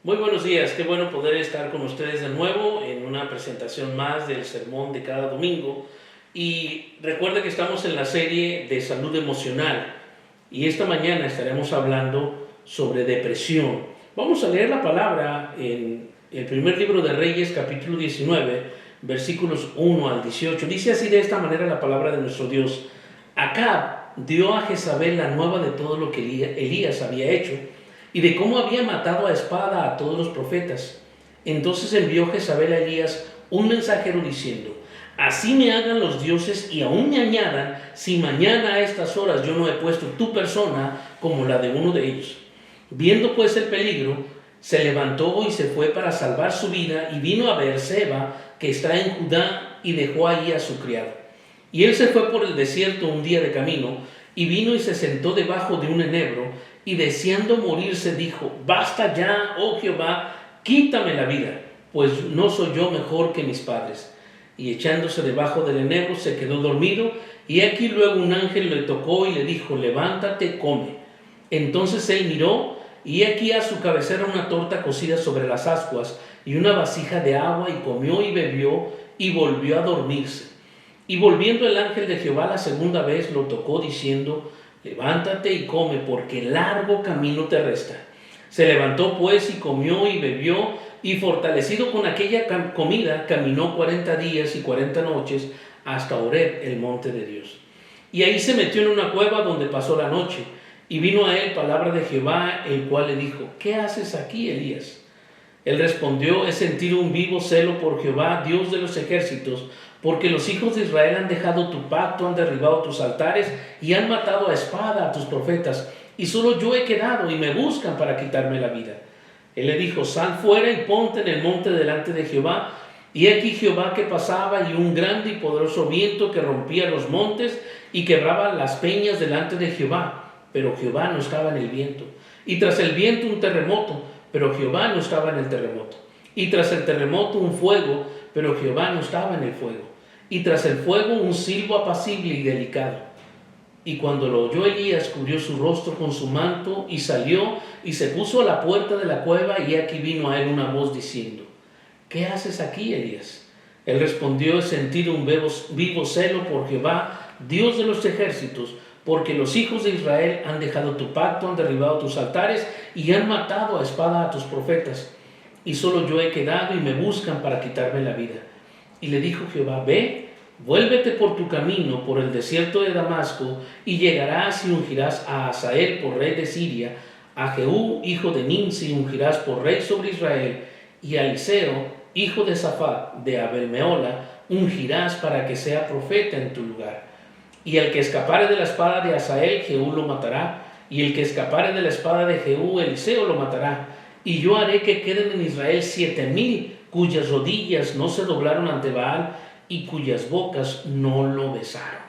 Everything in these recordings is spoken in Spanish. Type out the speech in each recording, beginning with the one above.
Muy buenos días, qué bueno poder estar con ustedes de nuevo en una presentación más del sermón de cada domingo. Y recuerda que estamos en la serie de salud emocional y esta mañana estaremos hablando sobre depresión. Vamos a leer la palabra en el primer libro de Reyes, capítulo 19, versículos 1 al 18. Dice así de esta manera la palabra de nuestro Dios: Acab dio a Jezabel la nueva de todo lo que Elías había hecho y de cómo había matado a espada a todos los profetas. Entonces envió Jezabel a Elías un mensajero diciendo: Así me hagan los dioses y aún me añadan, si mañana a estas horas yo no he puesto tu persona como la de uno de ellos. Viendo pues el peligro, se levantó y se fue para salvar su vida y vino a Beerseba, que está en Judá, y dejó allí a su criado. Y él se fue por el desierto un día de camino, y vino y se sentó debajo de un enebro, y deseando morirse dijo: Basta ya, oh Jehová, quítame la vida, pues no soy yo mejor que mis padres. Y echándose debajo del enebro se quedó dormido, y aquí luego un ángel le tocó y le dijo: Levántate, come. Entonces él miró, y aquí a su cabecera una torta cocida sobre las ascuas, y una vasija de agua, y comió y bebió, y volvió a dormirse. Y volviendo el ángel de Jehová la segunda vez lo tocó diciendo: Levántate y come, porque largo camino te resta. Se levantó pues y comió y bebió, y fortalecido con aquella comida, caminó 40 días y 40 noches hasta Horeb, el monte de Dios. Y ahí se metió en una cueva donde pasó la noche. Y vino a él palabra de Jehová, el cual le dijo: ¿Qué haces aquí, Elías? Él respondió: He sentido un vivo celo por Jehová, Dios de los ejércitos, porque los hijos de Israel han dejado tu pacto, han derribado tus altares y han matado a espada a tus profetas, y solo yo he quedado y me buscan para quitarme la vida. Él le dijo: Sal fuera y ponte en el monte delante de Jehová. Y aquí Jehová que pasaba, y un grande y poderoso viento que rompía los montes y quebraba las peñas delante de Jehová. Pero Jehová no estaba en el viento. Y tras el viento un terremoto, pero Jehová no estaba en el terremoto. Y tras el terremoto un fuego, pero Jehová no estaba en el fuego. Y tras el fuego un silbo apacible y delicado. Y cuando lo oyó Elías, cubrió su rostro con su manto y salió y se puso a la puerta de la cueva, y aquí vino a él una voz diciendo: ¿Qué haces aquí, Elías? Él respondió: He sentido un vivo celo por Jehová, Dios de los ejércitos, porque los hijos de Israel han dejado tu pacto, han derribado tus altares y han matado a espada a tus profetas. Y solo yo he quedado y me buscan para quitarme la vida. Y le dijo Jehová: Ve, vuélvete por tu camino por el desierto de Damasco, y llegarás y ungirás a Hazael por rey de Siria, a Jehú hijo de Nimsi ungirás por rey sobre Israel, y a Eliseo hijo de Safat de Abel-Mehola ungirás para que sea profeta en tu lugar. Y el que escapare de la espada de Hazael, Jehú lo matará, y el que escapare de la espada de Jehú, Eliseo lo matará. Y yo haré que queden en Israel 7,000 cuyas rodillas no se doblaron ante Baal y cuyas bocas no lo besaron.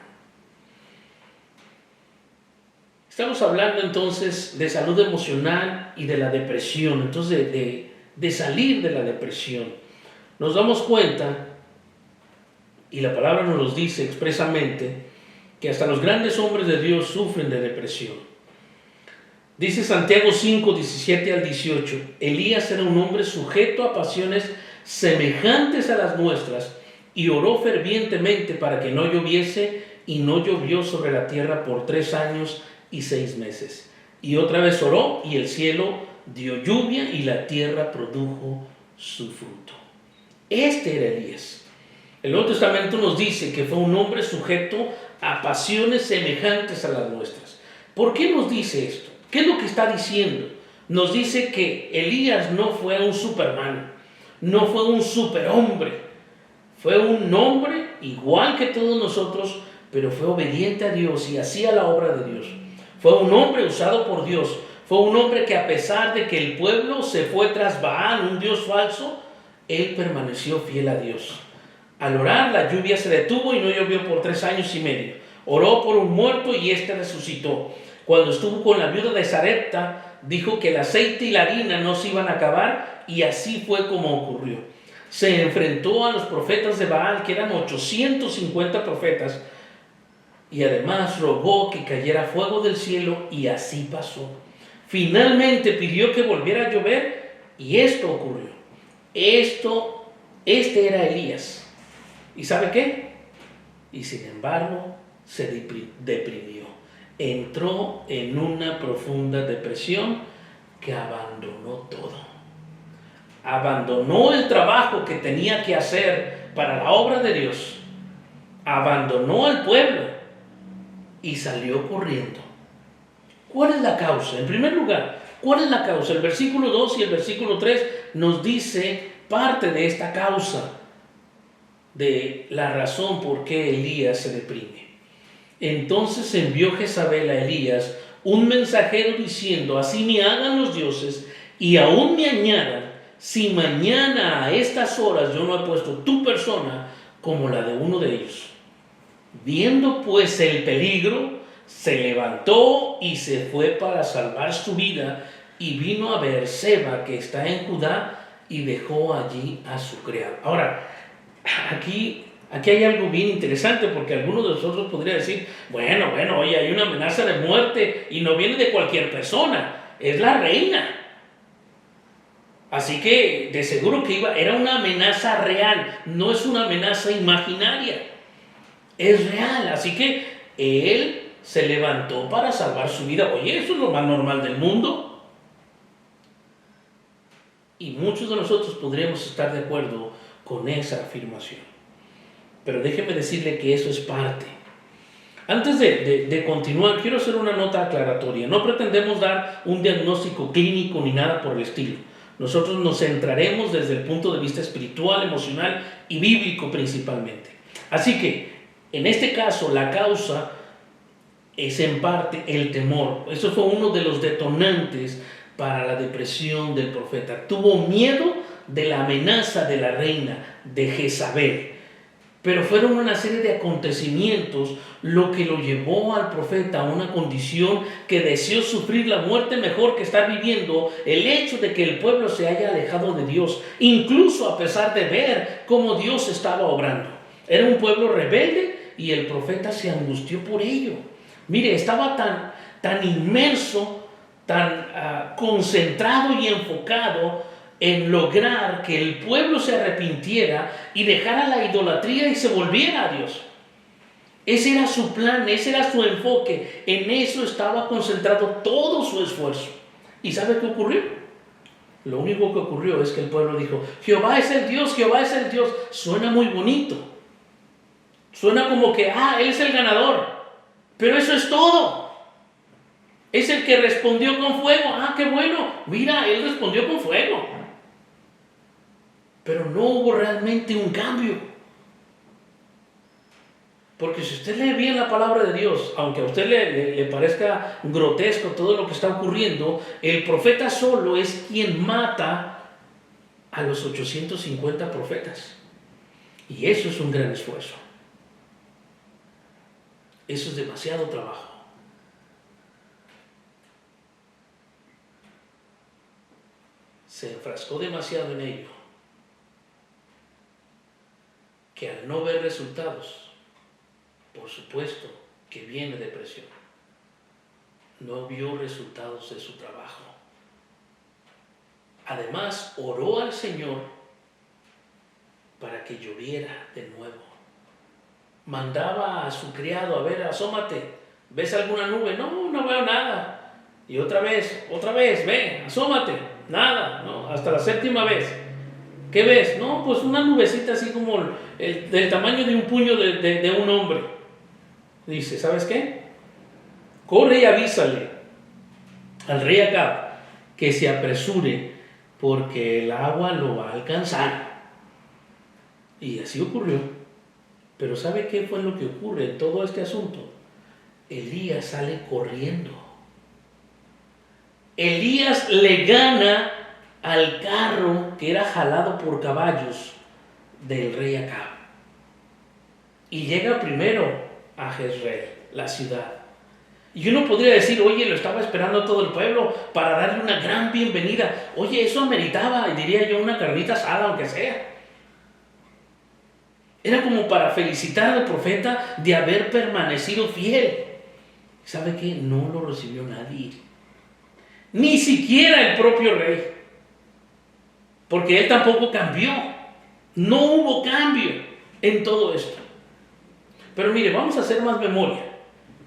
Estamos hablando entonces de salud emocional y de la depresión, entonces de salir de la depresión. Nos damos cuenta, y la palabra nos lo dice expresamente, que hasta los grandes hombres de Dios sufren de depresión. Dice Santiago 5, 17 al 18, Elías era un hombre sujeto a pasiones semejantes a las nuestras, y oró fervientemente para que no lloviese, y no llovió sobre la tierra por 3 años y 6 meses. Y otra vez oró, y el cielo dio lluvia, y la tierra produjo su fruto. Este era Elías. El Nuevo Testamento nos dice que fue un hombre sujeto a pasiones semejantes a las nuestras. ¿Por qué nos dice esto? ¿Qué es lo que está diciendo? Nos dice que Elías no fue un Superman, no fue un superhombre, fue un hombre igual que todos nosotros, pero fue obediente a Dios y hacía la obra de Dios. Fue un hombre usado por Dios, fue un hombre que, a pesar de que el pueblo se fue tras Baal, un dios falso, él permaneció fiel a Dios. Al orar, la lluvia se detuvo y no llovió por 3 años y medio. Oró por un muerto y éste resucitó. Cuando estuvo con la viuda de Sarepta, dijo que el aceite y la harina no se iban a acabar, y así fue como ocurrió. Se enfrentó a los profetas de Baal, que eran 850 profetas, y además rogó que cayera fuego del cielo, y así pasó. Finalmente pidió que volviera a llover, Y esto ocurrió. Este era Elías. ¿Y sabe qué? Y sin embargo se deprimió. Entró en una profunda depresión que abandonó todo. Abandonó el trabajo que tenía que hacer para la obra de Dios. Abandonó al pueblo y salió corriendo. ¿Cuál es la causa? En primer lugar, ¿cuál es la causa? El versículo 2 y el versículo 3 nos dice parte de esta causa, de la razón por qué Elías se deprime. Entonces envió Jezabel a Elías un mensajero diciendo: así me hagan los dioses y aún me añadan, si mañana a estas horas yo no he puesto tu persona como la de uno de ellos. Viendo pues el peligro, se levantó y se fue para salvar su vida, y vino a Beerseba, que está en Judá, y dejó allí a su criado. Ahora, aquí hay algo bien interesante, porque algunos de nosotros podría decir: bueno, oye, hay una amenaza de muerte y no viene de cualquier persona, es la reina. Así que de seguro que era una amenaza real, no es una amenaza imaginaria, es real. Así que él se levantó para salvar su vida. Oye, eso es lo más normal del mundo. Y muchos de nosotros podríamos estar de acuerdo con esa afirmación. Pero déjeme decirle que eso es parte. Antes de continuar, quiero hacer una nota aclaratoria. No pretendemos dar un diagnóstico clínico ni nada por el estilo. Nosotros nos centraremos desde el punto de vista espiritual, emocional y bíblico principalmente. Así que, en este caso, la causa es en parte el temor. Eso fue uno de los detonantes para la depresión del profeta. Tuvo miedo de la amenaza de la reina, de Jezabel. Pero fueron una serie de acontecimientos lo que lo llevó al profeta a una condición que deseó sufrir la muerte mejor que estar viviendo el hecho de que el pueblo se haya alejado de Dios, incluso a pesar de ver cómo Dios estaba obrando. Era un pueblo rebelde y el profeta se angustió por ello. Mire, estaba tan inmerso, tan concentrado y enfocado en lograr que el pueblo se arrepintiera y dejara la idolatría y se volviera a Dios. Ese era su plan, ese era su enfoque. En eso estaba concentrado todo su esfuerzo. ¿Y sabe qué ocurrió? Lo único que ocurrió es que el pueblo dijo: Jehová es el Dios, Jehová es el Dios. Suena muy bonito. Suena como que, Él es el ganador. Pero eso es todo. Es el que respondió con fuego. Qué bueno. Mira, Él respondió con fuego. Pero no hubo realmente un cambio. Porque si usted lee bien la palabra de Dios, aunque a usted le parezca grotesco todo lo que está ocurriendo, el profeta solo es quien mata a los 850 profetas. Y eso es un gran esfuerzo. Eso es demasiado trabajo. Se enfrascó demasiado en ello, que al no ver resultados, por supuesto que viene depresión. No vio resultados de su trabajo. Además, oró al Señor para que lloviera de nuevo. Mandaba a su criado: a ver, asómate, ¿ves alguna nube? No veo nada. Y otra vez, ve, asómate, nada, no, hasta la séptima vez. ¿Qué ves? No, pues una nubecita así como del tamaño de un puño de un hombre. Dice: ¿sabes qué? Corre y avísale al rey Acab que se apresure, porque el agua lo va a alcanzar. Y así ocurrió. Pero ¿sabe qué fue lo que ocurre en todo este asunto? Elías sale corriendo. Elías le gana al carro que era jalado por caballos del rey Acab. Y llega primero a Jezreel, la ciudad. Y uno podría decir: oye, lo estaba esperando todo el pueblo para darle una gran bienvenida. Oye, eso ameritaba, diría yo, una carnita asada, aunque sea. Era como para felicitar al profeta de haber permanecido fiel. ¿Sabe qué? No lo recibió nadie. Ni siquiera el propio rey. porque él tampoco cambió. No hubo cambio en todo esto. Pero mire, vamos a hacer más memoria.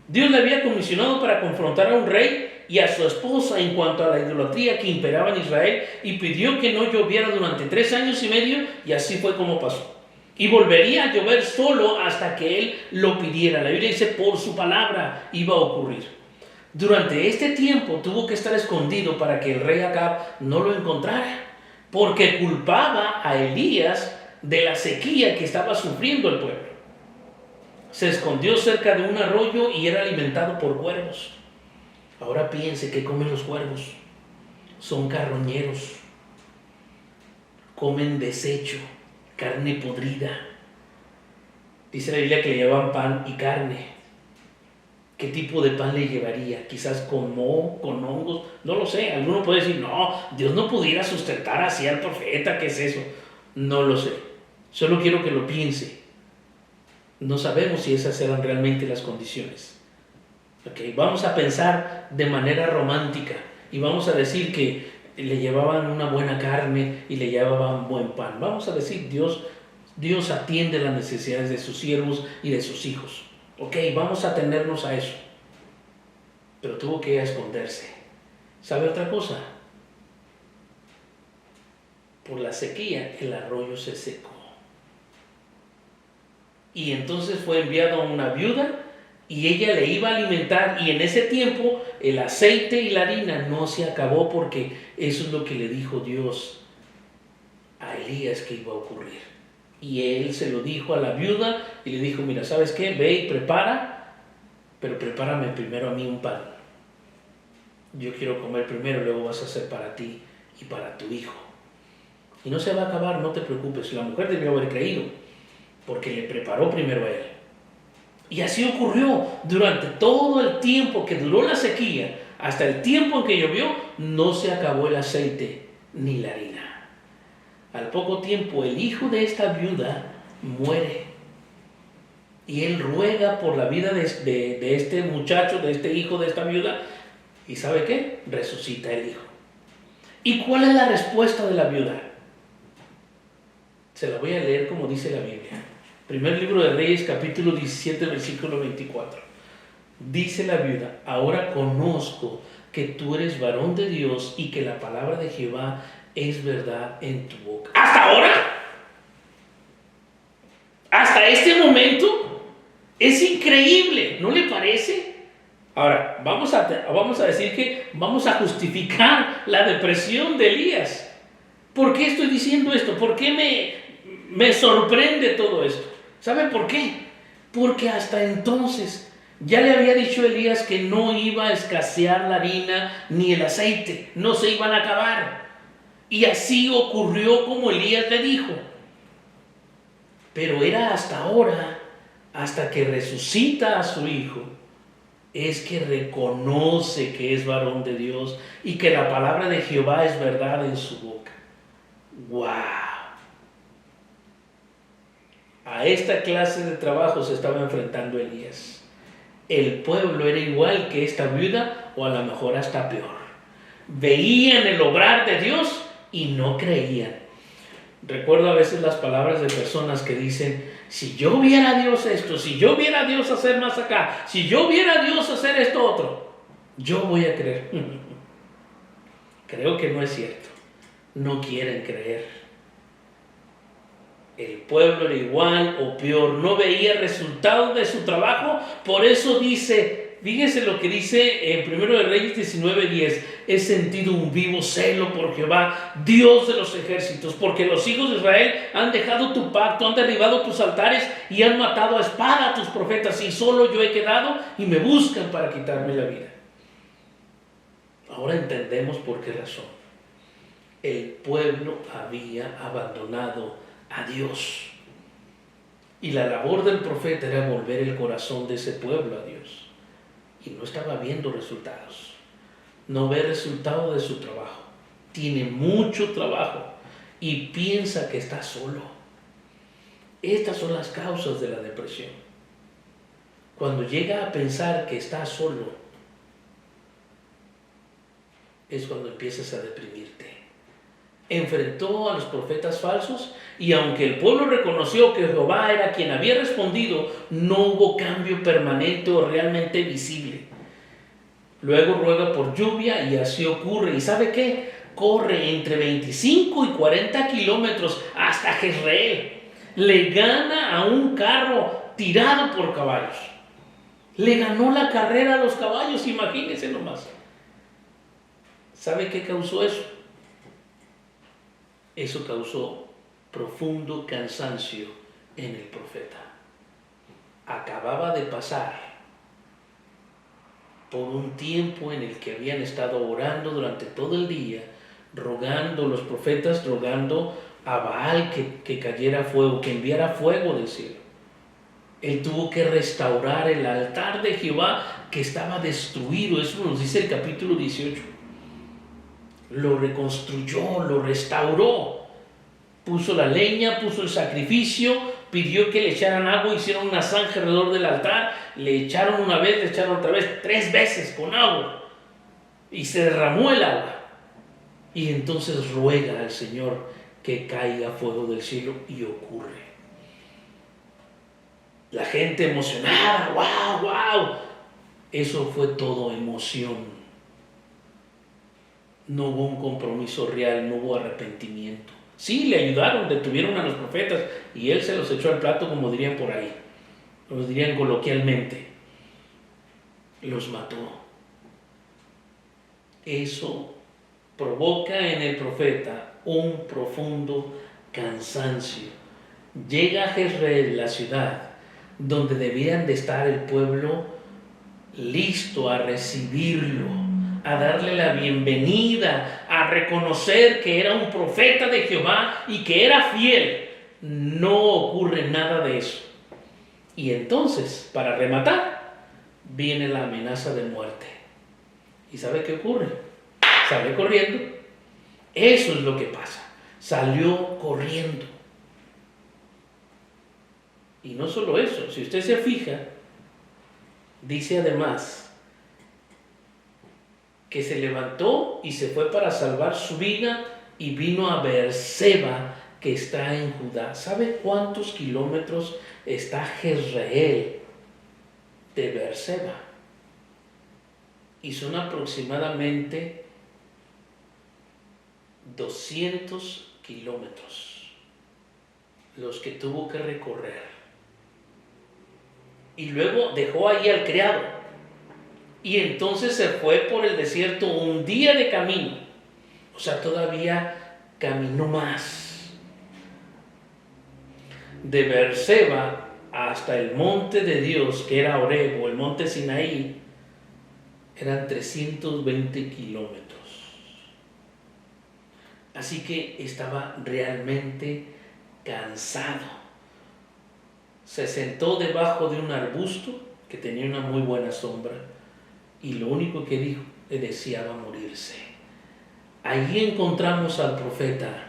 Dios le había comisionado para confrontar a un rey y a su esposa en cuanto a la idolatría que imperaba en Israel, y pidió que no lloviera durante 3 años y medio, y así fue como pasó. Y volvería a llover solo hasta que él lo pidiera. La Biblia dice, por su palabra iba a ocurrir. Durante este tiempo tuvo que estar escondido para que el rey Acab no lo encontrara, porque culpaba a Elías de la sequía que estaba sufriendo el pueblo. Se escondió cerca de un arroyo y era alimentado por cuervos. Ahora piense, ¿qué comen los cuervos? Son carroñeros, comen desecho, carne podrida. Dice la Biblia que le llevaban pan y carne. ¿Qué tipo de pan le llevaría? Quizás con moho, con hongos, no lo sé. Alguno puede decir, no, Dios no pudiera sustentar así al profeta, ¿qué es eso? No lo sé, solo quiero que lo piense. No sabemos si esas eran realmente las condiciones. Okay, vamos a pensar de manera romántica y vamos a decir que le llevaban una buena carne y le llevaban buen pan. Vamos a decir, Dios atiende las necesidades de sus siervos y de sus hijos. Ok, vamos a atenernos a eso. Pero tuvo que ir a esconderse. ¿Sabe otra cosa? Por la sequía el arroyo se secó. Y entonces fue enviado a una viuda y ella le iba a alimentar, y en ese tiempo el aceite y la harina no se acabó, porque eso es lo que le dijo Dios a Elías que iba a ocurrir. Y él se lo dijo a la viuda y le dijo, mira, ¿sabes qué? Ve y prepara, pero prepárame primero a mí un pan. Yo quiero comer primero, luego vas a hacer para ti y para tu hijo. Y no se va a acabar, no te preocupes. La mujer debió haber creído, porque le preparó primero a él. Y así ocurrió durante todo el tiempo que duró la sequía, hasta el tiempo en que llovió, no se acabó el aceite ni la harina. Al poco tiempo el hijo de esta viuda muere. Y él ruega por la vida de este muchacho, de este hijo de esta viuda. ¿Y sabe qué? Resucita el hijo. ¿Y cuál es la respuesta de la viuda? Se la voy a leer como dice la Biblia. Primer libro de Reyes, capítulo 17, versículo 24. Dice la viuda, ahora conozco que tú eres varón de Dios y que la palabra de Jehová es verdad en tu boca. ¿Hasta ahora? ¿Hasta este momento? Es increíble, ¿no le parece? Ahora, vamos a decir que vamos a justificar la depresión de Elías. ¿Por qué estoy diciendo esto? ¿Por qué me sorprende todo esto? ¿Sabe por qué? Porque hasta entonces ya le había dicho Elías que no iba a escasear la harina ni el aceite, no se iban a acabar. Y así ocurrió como Elías le dijo. Pero era hasta ahora, hasta que resucita a su hijo, es que reconoce que es varón de Dios y que la palabra de Jehová es verdad en su boca. ¡Wow! A esta clase de trabajo se estaba enfrentando Elías. El pueblo era igual que esta viuda, o a lo mejor hasta peor. Veían el obrar de Dios y no creían. Recuerdo a veces las palabras de personas que dicen, si yo viera a Dios esto, si yo viera a Dios hacer más acá, si yo viera a Dios hacer esto otro, yo voy a creer. Creo que no es cierto. No quieren creer. El pueblo era igual o peor, no veía resultados de su trabajo, por eso dice, fíjense lo que dice en 1 de Reyes 19:10, he sentido un vivo celo por Jehová, Dios de los ejércitos, porque los hijos de Israel han dejado tu pacto, han derribado tus altares y han matado a espada a tus profetas, y solo yo he quedado y me buscan para quitarme la vida. Ahora entendemos por qué razón. El pueblo había abandonado a Dios. Y la labor del profeta era volver el corazón de ese pueblo a Dios. Y no estaba viendo resultados. No ve resultado de su trabajo. Tiene mucho trabajo y piensa que está solo. Estas son las causas de la depresión. Cuando llega a pensar que está solo, es cuando empiezas a deprimirte. enfrentó a los profetas falsos, y aunque el pueblo reconoció que Jehová era quien había respondido, no hubo cambio permanente o realmente visible. Luego ruega por lluvia y así ocurre. ¿Y sabe qué? Corre entre 25 y 40 kilómetros hasta Jezreel. Le gana a un carro tirado por caballos. Le ganó la carrera a los caballos, imagínense nomás. ¿Sabe qué causó eso? Eso causó profundo cansancio en el profeta. Acababa de pasar por un tiempo en el que habían estado orando durante todo el día, rogando los profetas, rogando a Baal que cayera fuego, que enviara fuego del cielo. Él tuvo que restaurar el altar de Jehová que estaba destruido. Eso nos dice el capítulo 18. Lo reconstruyó, lo restauró. Puso la leña, puso el sacrificio, pidió que le echaran agua, hicieron una zanja alrededor del altar, le echaron una vez, le echaron otra vez, 3 veces con agua. Y se derramó el agua. Y entonces ruega al Señor que caiga fuego del cielo, y ocurre. La gente emocionada, wow, wow. Eso fue todo emoción. No hubo un compromiso real, no hubo arrepentimiento. Sí, le ayudaron, detuvieron a los profetas y él se los echó al plato, como dirían por ahí. Los dirían coloquialmente. Los mató. Eso provoca en el profeta un profundo cansancio. Llega a Jezreel, la ciudad donde debían de estar el pueblo listo a recibirlo, a darle la bienvenida, a reconocer que era un profeta de Jehová y que era fiel. No ocurre nada de eso. Y entonces, para rematar, viene la amenaza de muerte. ¿Y sabe qué ocurre? Sale corriendo. Eso es lo que pasa. Salió corriendo. Y no solo eso, si usted se fija, dice además que se levantó y se fue para salvar su vida y vino a Beerseba, que está en Judá. ¿Sabe cuántos kilómetros está Jezreel de Beerseba? Y son aproximadamente 200 kilómetros los que tuvo que recorrer. Y luego dejó ahí al criado. Y entonces se fue por el desierto un día de camino. O sea, todavía caminó más. De Beerseba hasta el monte de Dios, que era Horeb, o el monte Sinaí, eran 320 kilómetros. Así que estaba realmente cansado. Se sentó debajo de un arbusto que tenía una muy buena sombra, y lo único que dijo, le deseaba morirse. Allí encontramos al profeta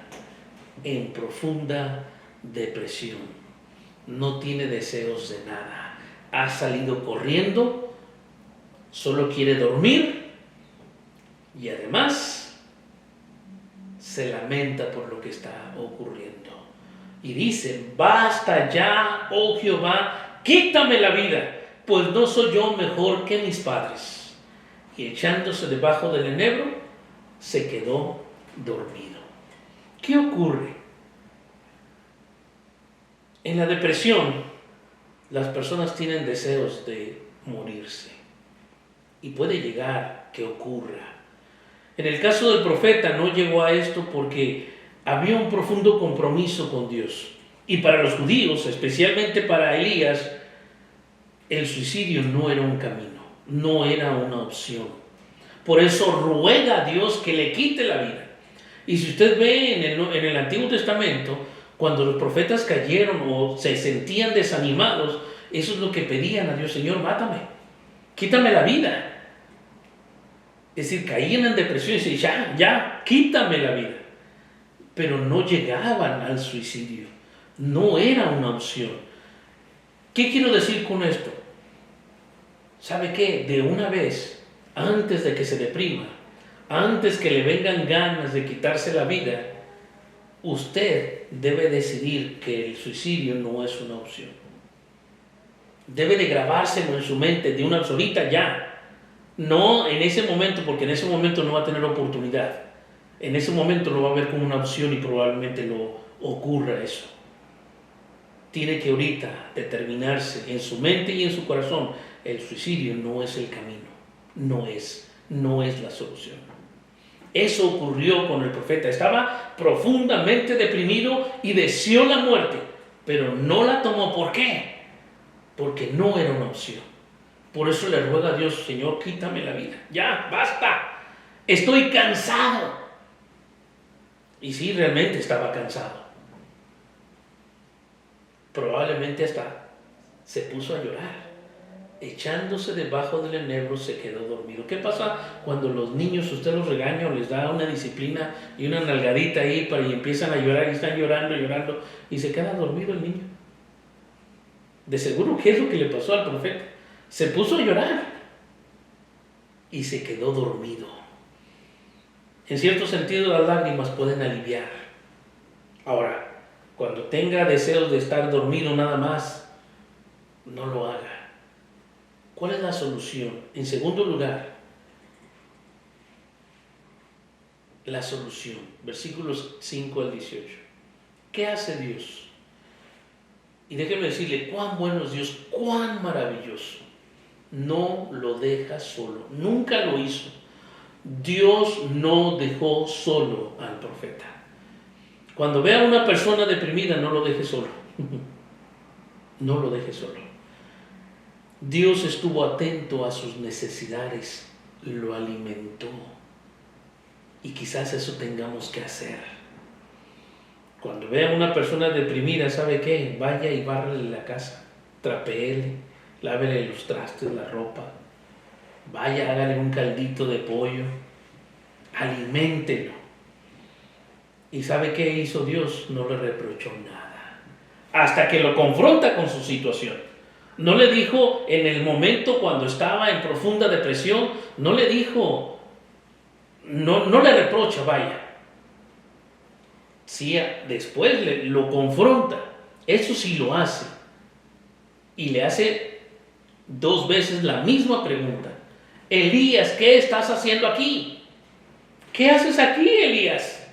en profunda depresión. No tiene deseos de nada. Ha salido corriendo, solo quiere dormir, y además se lamenta por lo que está ocurriendo. Y dice: basta ya, oh Jehová, quítame la vida, pues no soy yo mejor que mis padres. Y echándose debajo del enebro, se quedó dormido. ¿Qué ocurre? En la depresión, las personas tienen deseos de morirse. Y puede llegar que ocurra. En el caso del profeta no llegó a esto porque había un profundo compromiso con Dios. Y para los judíos, especialmente para Elías, el suicidio no era un camino, no era una opción. Por eso ruega a Dios que le quite la vida. Y si usted ve en el Antiguo Testamento, cuando los profetas cayeron o se sentían desanimados, eso es lo que pedían a Dios: Señor, mátame, quítame la vida. Es decir, caían en depresión y decían: ya, quítame la vida. Pero no llegaban al suicidio. No era una opción. ¿Qué quiero decir con esto? ¿Sabe qué? De una vez, antes de que se deprima, antes que le vengan ganas de quitarse la vida, usted debe decidir que el suicidio no es una opción. Debe de grabárselo en su mente de una vez ahorita ya. No en ese momento, porque en ese momento no va a tener oportunidad. En ese momento lo va a ver como una opción y probablemente lo ocurra eso. Tiene que ahorita determinarse en su mente y en su corazón, el suicidio no es el camino, no es la solución. Eso ocurrió con el profeta. Estaba profundamente deprimido y deseó la muerte, pero no la tomó. ¿Por qué? Porque no era una opción. Por eso le ruega a Dios: Señor, quítame la vida. Ya, basta. Estoy cansado. Y sí, realmente estaba cansado. Probablemente hasta se puso a llorar. Echándose debajo del enebro se quedó dormido. ¿Qué pasa cuando los niños usted los regaña o les da una disciplina y una nalgadita ahí y empiezan a llorar y están llorando y se queda dormido el niño? De seguro, ¿qué es lo que le pasó al profeta? Se puso a llorar y se quedó dormido. En cierto sentido, las lágrimas pueden aliviar. Ahora, cuando tenga deseos de estar dormido nada más, no lo haga. ¿Cuál es la solución? En segundo lugar, la solución. Versículos 5 al 18. ¿Qué hace Dios? Y déjenme decirle, cuán bueno es Dios, cuán maravilloso. No lo deja solo, nunca lo hizo. Dios no dejó solo al profeta. Cuando vea a una persona deprimida, no lo deje solo. No lo deje solo. Dios estuvo atento a sus necesidades, lo alimentó. Y quizás eso tengamos que hacer. Cuando vea a una persona deprimida, ¿sabe qué? Vaya y bárrele la casa, trapéele, lávele los trastes, la ropa. Vaya, hágale un caldito de pollo, aliméntelo. ¿Y sabe qué hizo Dios? No le reprochó nada. Hasta que lo confronta con su situación. No le dijo en el momento cuando estaba en profunda depresión, no le dijo, no le reprocha, vaya. Sí, después lo confronta. Eso sí lo hace. Y le hace 2 veces la misma pregunta. Elías, ¿qué estás haciendo aquí? ¿Qué haces aquí, Elías?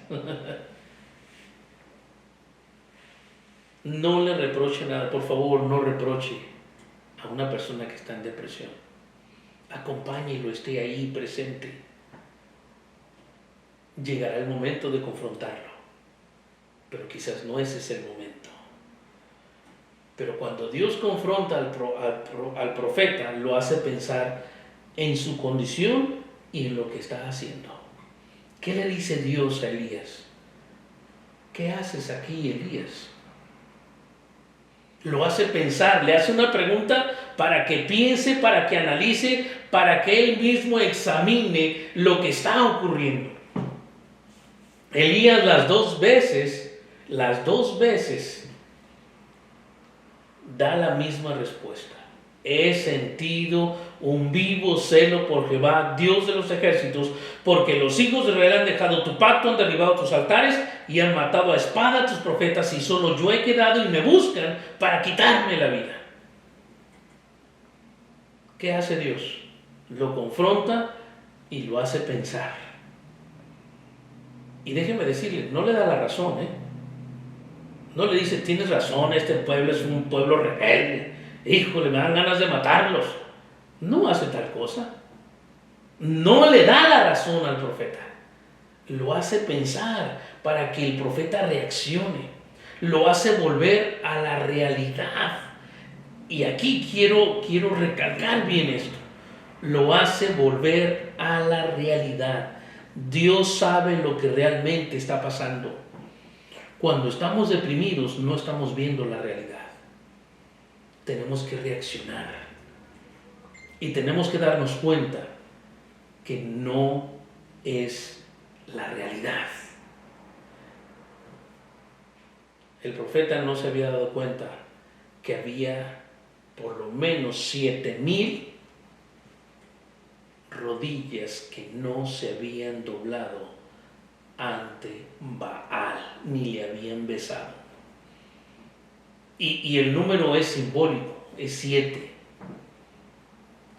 No le reproche nada, por favor, no reproche a una persona que está en depresión. Acompáñelo, esté ahí presente. Llegará el momento de confrontarlo, pero quizás no ese es el momento. Pero cuando Dios confronta al profeta, lo hace pensar en su condición y en lo que está haciendo. ¿Qué le dice Dios a Elías? ¿Qué haces aquí, Elías? Lo hace pensar, le hace una pregunta para que piense, para que analice, para que él mismo examine lo que está ocurriendo. Elías las dos veces da la misma respuesta. He sentido un vivo celo por Jehová, Dios de los ejércitos, porque los hijos de Israel han dejado tu pacto, han derribado tus altares y han matado a espada a tus profetas, y solo yo he quedado y me buscan para quitarme la vida. ¿Qué hace Dios? Lo confronta y lo hace pensar. Y déjeme decirle, no le da la razón, No le dice, tienes razón, este pueblo es un pueblo rebelde. Híjole, me dan ganas de matarlos. No hace tal cosa. No le da la razón al profeta. Lo hace pensar para que el profeta reaccione. Lo hace volver a la realidad. Y aquí quiero recalcar bien esto. Lo hace volver a la realidad. Dios sabe lo que realmente está pasando. Cuando estamos deprimidos, no estamos viendo la realidad. Tenemos que reaccionar. Y tenemos que darnos cuenta que no es la realidad. El profeta no se había dado cuenta que había por lo menos 7,000 rodillas que no se habían doblado ante Baal, ni le habían besado. Y el número es simbólico, es 7.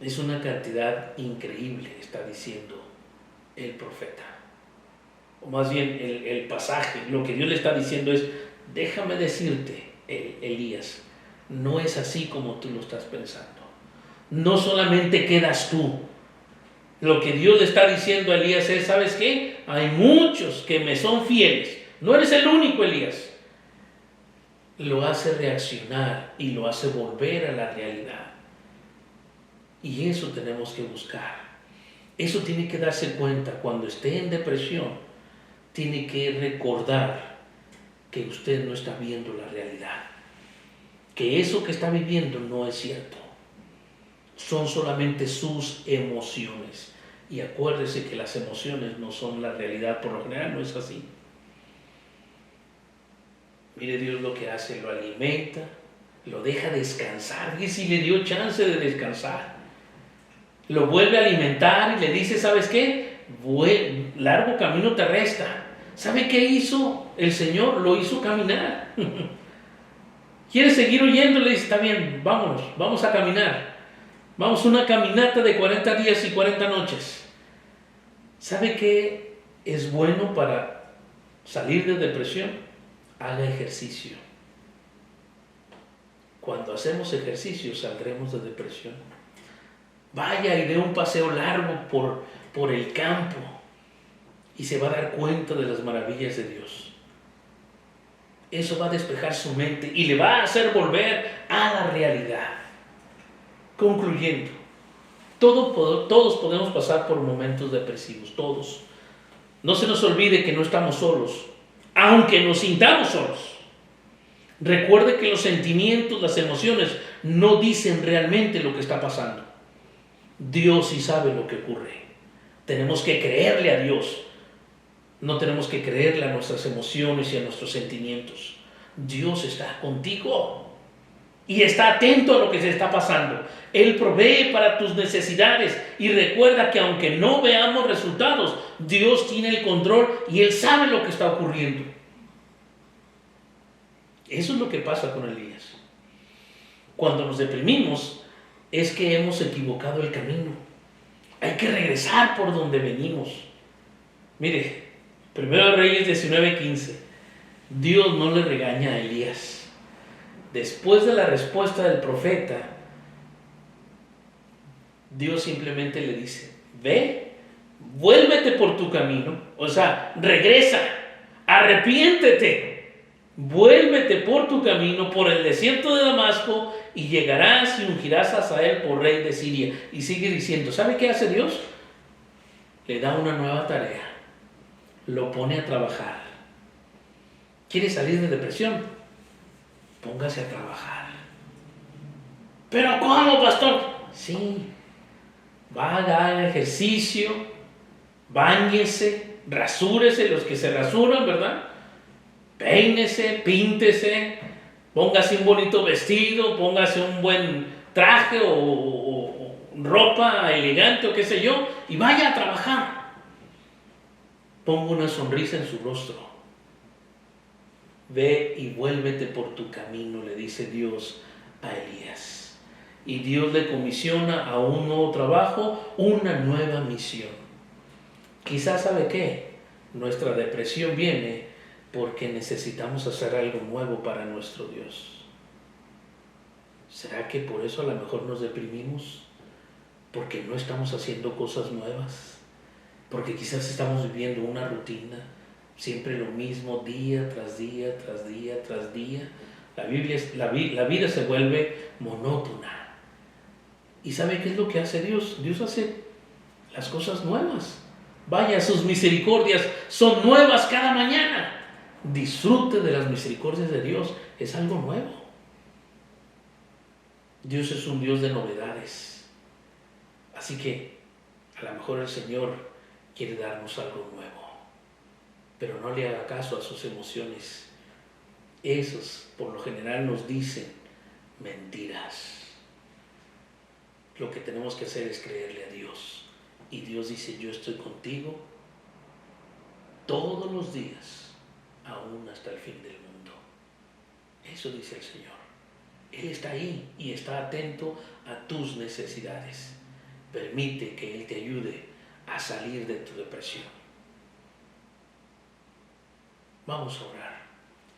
Es una cantidad increíble, está diciendo el profeta. O más bien el pasaje, lo que Dios le está diciendo es, déjame decirte, Elías, no es así como tú lo estás pensando. No solamente quedas tú. Lo que Dios le está diciendo a Elías es, ¿sabes qué? Hay muchos que me son fieles. No eres el único, Elías. Lo hace reaccionar y lo hace volver a la realidad. Y eso tenemos que buscar. Eso tiene que darse cuenta cuando esté en depresión. Tiene que recordar que usted no está viendo la realidad. Que eso que está viviendo no es cierto. Son solamente sus emociones. Y acuérdese que las emociones no son la realidad. Por lo general no es así. Mire Dios lo que hace. Lo alimenta, lo deja descansar. Y si le dio chance de descansar. Lo vuelve a alimentar y le dice, ¿sabes qué? Largo camino te resta. ¿Sabe qué hizo el Señor? Lo hizo caminar. ¿Quieres seguir huyendo? Le dice, está bien, vámonos, vamos a caminar. Vamos a una caminata de 40 días y 40 noches. ¿Sabe qué es bueno para salir de depresión? Haga ejercicio. Cuando hacemos ejercicio saldremos de depresión. Vaya y dé un paseo largo por el campo y se va a dar cuenta de las maravillas de Dios. Eso va a despejar su mente y le va a hacer volver a la realidad. Concluyendo, todos podemos pasar por momentos depresivos, todos. No se nos olvide que no estamos solos, aunque nos sintamos solos. Recuerde que los sentimientos, las emociones no dicen realmente lo que está pasando. Dios sí sabe lo que ocurre. Tenemos que creerle a Dios. No tenemos que creerle a nuestras emociones y a nuestros sentimientos. Dios está contigo y está atento a lo que se está pasando. Él provee para tus necesidades y recuerda que aunque no veamos resultados, Dios tiene el control y Él sabe lo que está ocurriendo. Eso es lo que pasa con Elías. Cuando nos deprimimos es que hemos equivocado el camino. Hay que regresar por donde venimos. Mire, 1 Reyes 19:15. Dios no le regaña a Elías. Después de la respuesta del profeta, Dios simplemente le dice, ve, vuélvete por tu camino. O sea, regresa, arrepiéntete. Vuélvete por tu camino, por el desierto de Damasco, y llegarás y ungirás a Hazael por rey de Siria. Y sigue diciendo, ¿sabe qué hace Dios? Le da una nueva tarea. Lo pone a trabajar. ¿Quiere salir de depresión? Póngase a trabajar. ¿Pero cómo, pastor? Sí. Haga ejercicio, báñese, rasúrese, los que se rasuran, ¿verdad? Peínese, píntese, póngase un bonito vestido, póngase un buen traje o ropa elegante o qué sé yo, y vaya a trabajar. Ponga una sonrisa en su rostro. Ve y vuélvete por tu camino, le dice Dios a Elías. Y Dios le comisiona a un nuevo trabajo, una nueva misión. Quizás, ¿sabe qué? Nuestra depresión viene porque necesitamos hacer algo nuevo para nuestro Dios. ¿Será que por eso a lo mejor nos deprimimos? Porque no estamos haciendo cosas nuevas. Porque quizás estamos viviendo una rutina, siempre lo mismo, día tras día, tras día, tras día. La vida se vuelve monótona. ¿Y sabe qué es lo que hace Dios? Dios hace las cosas nuevas. Vaya, sus misericordias son nuevas cada mañana. Disfrute de las misericordias de Dios, es algo nuevo. Dios es un Dios de novedades. Así que a lo mejor el Señor quiere darnos algo nuevo, pero no le haga caso a sus emociones. Esos por lo general nos dicen mentiras. Lo que tenemos que hacer es creerle a Dios. Y Dios dice, yo estoy contigo todos los días, aún hasta el fin del mundo. Eso dice el Señor. Él está ahí y está atento a tus necesidades. Permite que Él te ayude a salir de tu depresión. Vamos a orar.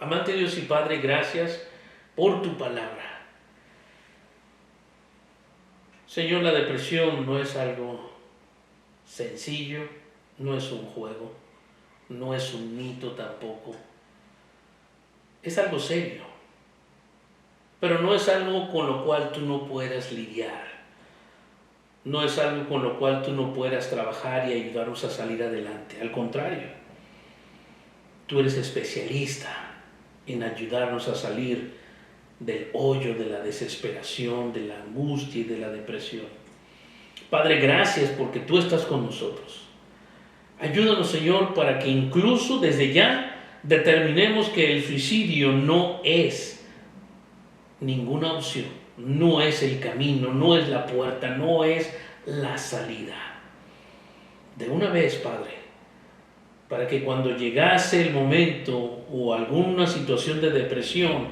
Amante Dios y Padre, gracias por tu palabra. Señor, la depresión no es algo sencillo, no es un juego, no es un mito tampoco. Es algo serio, pero no es algo con lo cual tú no puedas lidiar. No es algo con lo cual tú no puedas trabajar y ayudarnos a salir adelante. Al contrario, tú eres especialista en ayudarnos a salir del hoyo, de la desesperación, de la angustia y de la depresión. Padre, gracias porque tú estás con nosotros. Ayúdanos, Señor, para que incluso desde ya determinemos que el suicidio no es ninguna opción, no es el camino, no es la puerta, no es la salida. De una vez, Padre, para que cuando llegase el momento o alguna situación de depresión,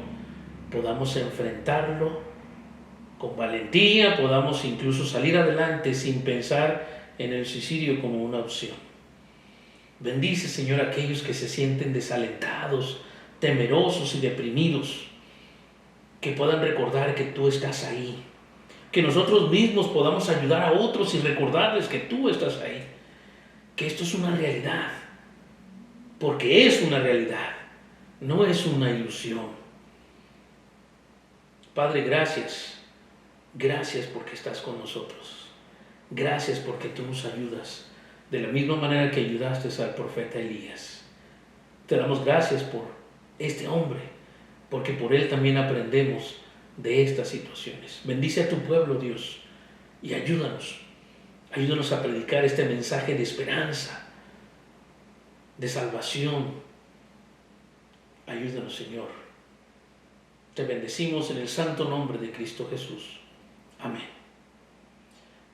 podamos enfrentarlo con valentía, podamos incluso salir adelante sin pensar en el suicidio como una opción. Bendice, Señor, a aquellos que se sienten desalentados, temerosos y deprimidos, que puedan recordar que tú estás ahí, que nosotros mismos podamos ayudar a otros y recordarles que tú estás ahí, que esto es una realidad, porque es una realidad, no es una ilusión. Padre, gracias porque estás con nosotros, gracias porque tú nos ayudas de la misma manera que ayudaste al profeta Elías. Te damos gracias por este hombre, porque por él también aprendemos de estas situaciones. Bendice a tu pueblo, Dios, y ayúdanos a predicar este mensaje de esperanza, de salvación. Ayúdanos, Señor. Te bendecimos en el santo nombre de Cristo Jesús. Amén.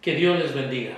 Que Dios les bendiga.